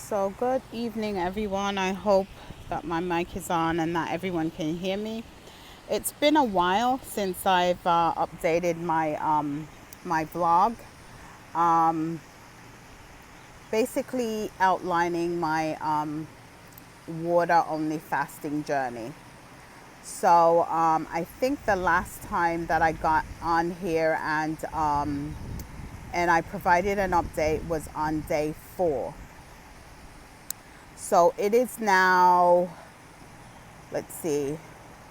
So good evening, everyone. I hope that my mic is on and that everyone can hear me. It's been a while since I've updated my blog, basically outlining my water only fasting journey. So I think the last time that I got on here and I provided an update was on day 4. So it is now, let's see,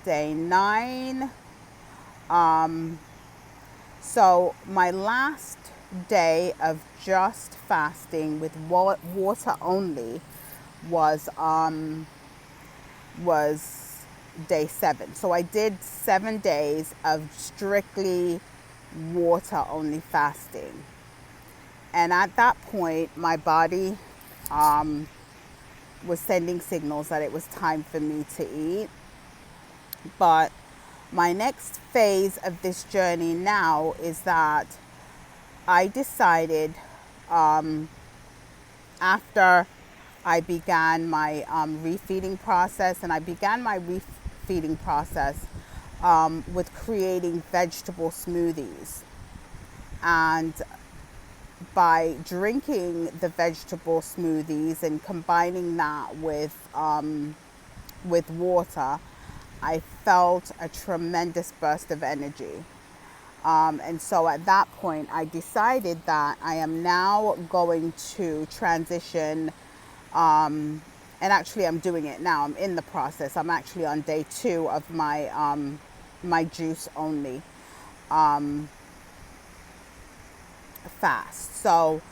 day 9. So my last day of just fasting with water only was was day 7. So I did 7 days of strictly water only fasting. And at that point, my body was sending signals that it was time for me to eat. But my next phase of this journey now is that I decided, after I began my refeeding process, and I began my refeeding process with creating vegetable smoothies. And by drinking the vegetable smoothies and combining that with water, I felt a tremendous burst of energy. And so at that point, I decided that I am now going to transition. And actually, I'm doing it now. I'm in the process. I'm actually on day 2 of my juice only fast. So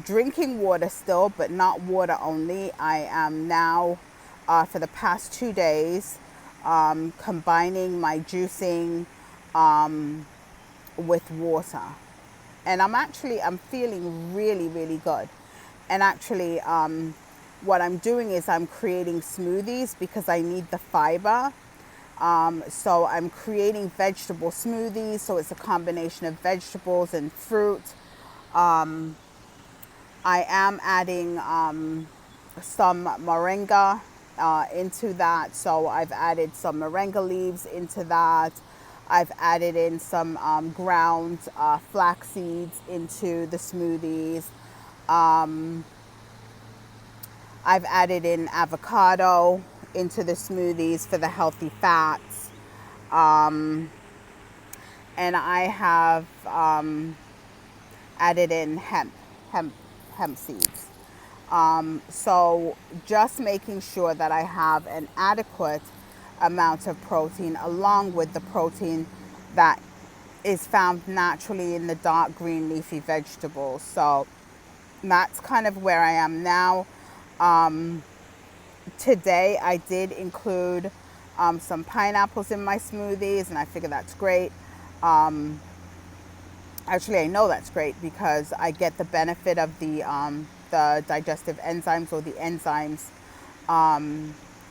drinking water still, but not water only. I am now, for the past 2 days, combining my juicing with water. And I'm feeling really, really good. And actually, what I'm doing is I'm creating smoothies because I need the fiber. So I'm creating vegetable smoothies. So it's a combination of vegetables and fruit. I am adding some moringa into that. So I've added some moringa leaves into that. I've added in some ground flax seeds into the smoothies. I've added in avocado into the smoothies for the healthy fats. And I have added in hemp, hemp seeds. So just making sure that I have an adequate amount of protein along with the protein that is found naturally in the dark green leafy vegetables. So that's kind of where I am now. Today I did include some pineapples in my smoothies, and I figure that's great. Actually, I know that's great because I get the benefit of the digestive enzymes, or the enzymes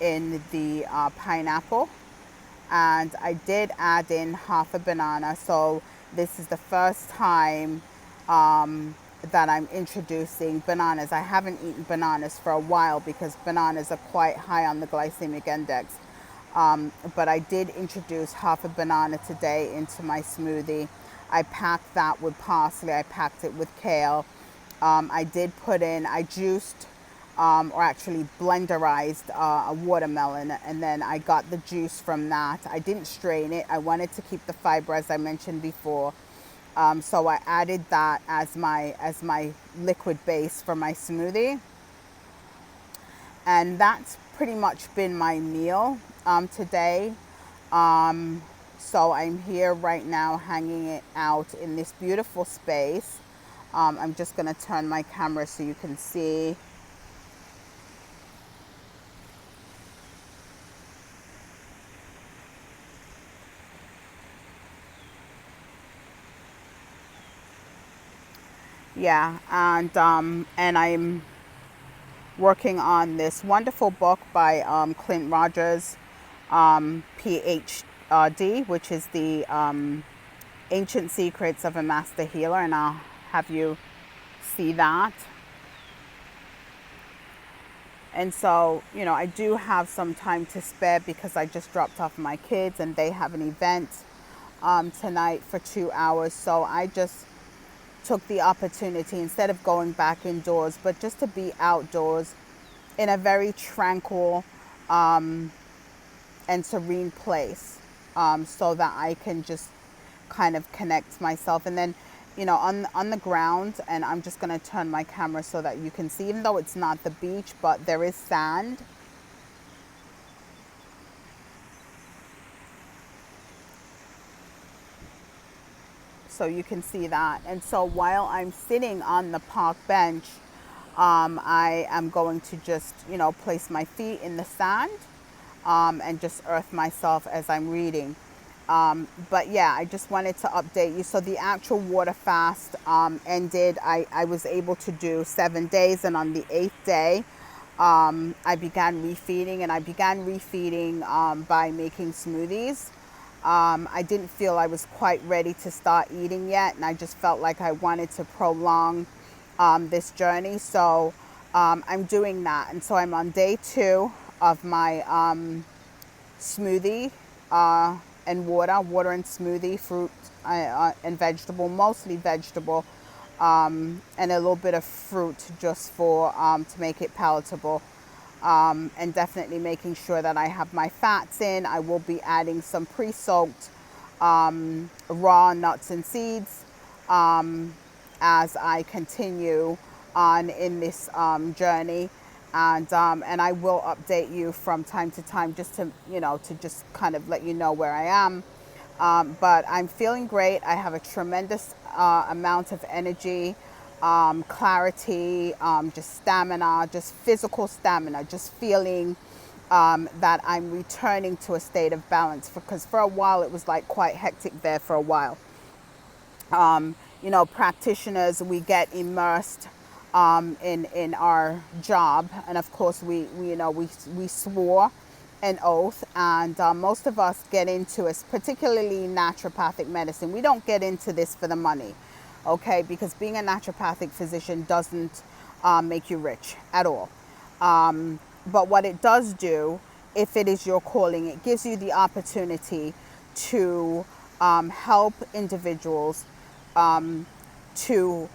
in the pineapple. And I did add in half a banana. So this is the first time that I'm introducing bananas. I haven't eaten bananas for a while because bananas are quite high on the glycemic index. But I did introduce half a banana today into my smoothie. I packed that with parsley. I packed it with kale. I juiced, or actually blenderized a watermelon, and then I got the juice from that. I didn't strain it. I wanted to keep the fiber, as I mentioned before. So I added that as my liquid base for my smoothie. And that's pretty much been my meal today. So I'm here right now hanging it out in this beautiful space. I'm just going to turn my camera so you can see. Yeah, and I'm working on this wonderful book by Clint Rogers, PhD, which is the Ancient Secrets of a Master Healer, and I'll have you see that. And so, I do have some time to spare because I just dropped off my kids and they have an event tonight for 2 hours. So I just took the opportunity, instead of going back indoors, but just to be outdoors in a very tranquil and serene place, so that I can just kind of connect myself. And then, on the ground, and I'm just going to turn my camera so that you can see, even though it's not the beach, but there is sand. So you can see that. And so while I'm sitting on the park bench, I am going to just, place my feet in the sand, and just earth myself as I'm reading. But yeah, I just wanted to update you. So the actual water fast ended. I was able to do 7 days, and on the 8th day, I began refeeding, and I began refeeding by making smoothies. I didn't feel I was quite ready to start eating yet, and I just felt like I wanted to prolong this journey. So I'm doing that. And so I'm on day 2 of my smoothie and water and smoothie, fruit and vegetable, mostly vegetable, and a little bit of fruit just for to make it palatable. And definitely making sure that I have my fats in. I will be adding some pre-soaked raw nuts and seeds as I continue on in this journey. And I will update you from time to time, just to, to just kind of let you know where I am. But I'm feeling great. I have a tremendous amount of energy, clarity, just stamina, just physical stamina, just feeling that I'm returning to a state of balance, because for a while it was like quite hectic there for a while. Practitioners, we get immersed in our job, and of course we swore an oath, and most of us get into it, particularly naturopathic medicine. We don't get into this for the money, okay? Because being a naturopathic physician doesn't make you rich at all. But what it does do, if it is your calling, it gives you the opportunity to help individuals, to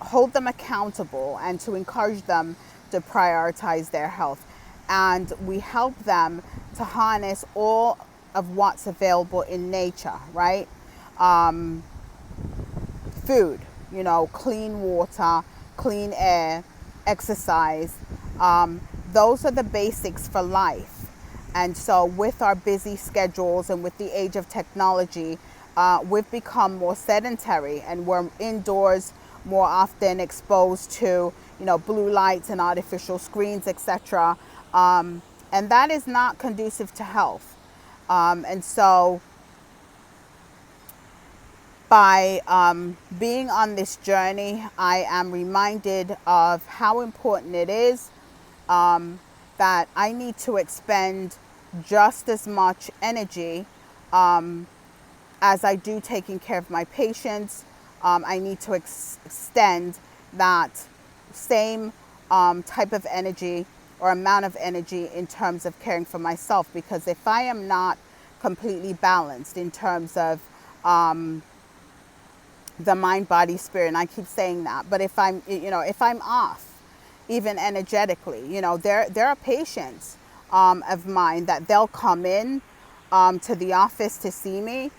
hold them accountable, and to encourage them to prioritize their health. And we help them to harness all of what's available in nature, right? Food, clean water, clean air, exercise. Those are the basics for life. And so with our busy schedules and with the age of technology, we've become more sedentary, and we're indoors more often, exposed to, blue lights and artificial screens, etc. And that is not conducive to health. And so by being on this journey, I am reminded of how important it is that I need to expend just as much energy as I do taking care of my patients. I need to extend that same type of energy or amount of energy in terms of caring for myself, because if I am not completely balanced in terms of the mind, body, spirit, and I keep saying that, but if I'm off, even energetically, there are patients of mine that they'll come in to the office to see me,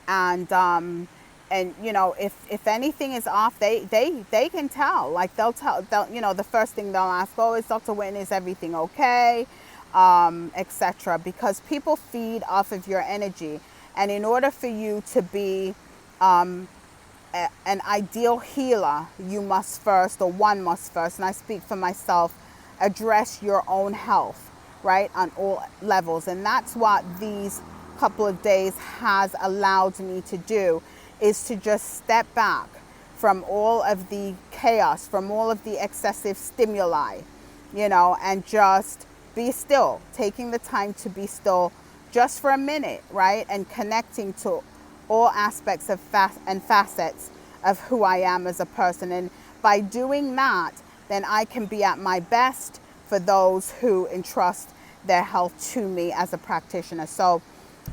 and if anything is off, they can tell. Like they'll the first thing they'll ask, oh, is Dr. Wynn, is everything okay, etc. Because people feed off of your energy, and in order for you to be an ideal healer, you must first, or one must first, and I speak for myself, address your own health, right, on all levels. And that's what these couple of days has allowed me to do, is to just step back from all of the chaos, from all of the excessive stimuli, and just be still, taking the time to be still just for a minute, right, and connecting to all aspects of and facets of who I am as a person. And by doing that, then I can be at my best for those who entrust their health to me as a practitioner. So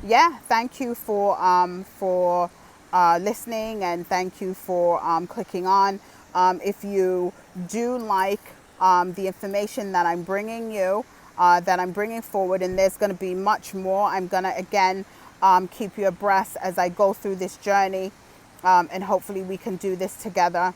yeah, thank you for listening, and thank you for clicking on. If you do like the information that I'm bringing you, that I'm bringing forward, and there's going to be much more. I'm going to again keep you abreast as I go through this journey, and hopefully we can do this together.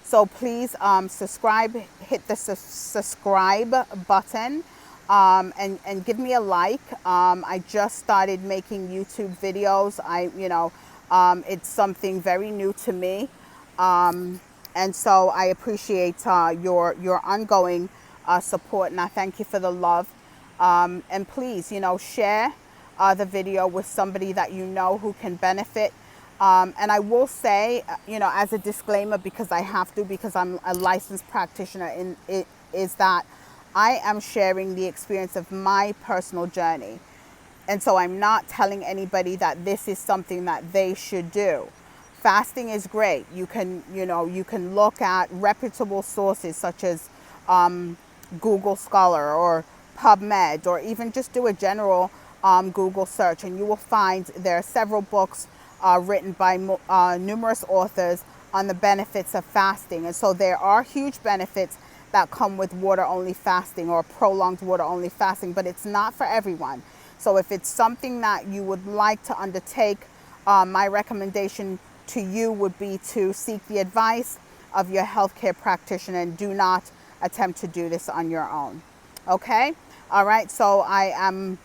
So please subscribe, hit the subscribe button, and give me a like. I just started making YouTube videos. It's something very new to me. And so I appreciate your ongoing support, and I thank you for the love. And please, share the video with somebody that you know who can benefit. And I will say, as a disclaimer, because I have to, because I'm a licensed practitioner, is that I am sharing the experience of my personal journey. And so I'm not telling anybody that this is something that they should do. Fasting is great. You can look at reputable sources such as Google Scholar or PubMed, or even just do a general Google search, and you will find there are several books written by numerous authors on the benefits of fasting. And so there are huge benefits that come with water-only fasting or prolonged water-only fasting, but it's not for everyone. So if it's something that you would like to undertake, my recommendation to you would be to seek the advice of your healthcare practitioner, and do not attempt to do this on your own. Okay? All right. So I am,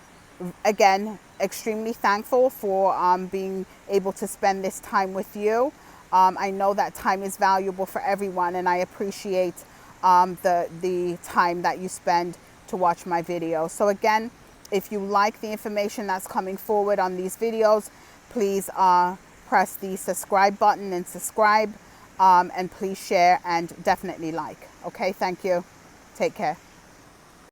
again, extremely thankful for being able to spend this time with you. I know that time is valuable for everyone, and I appreciate the time that you spend to watch my videos. So again, if you like the information that's coming forward on these videos, please press the subscribe button and subscribe, and please share and definitely like. Okay, thank you. Take care.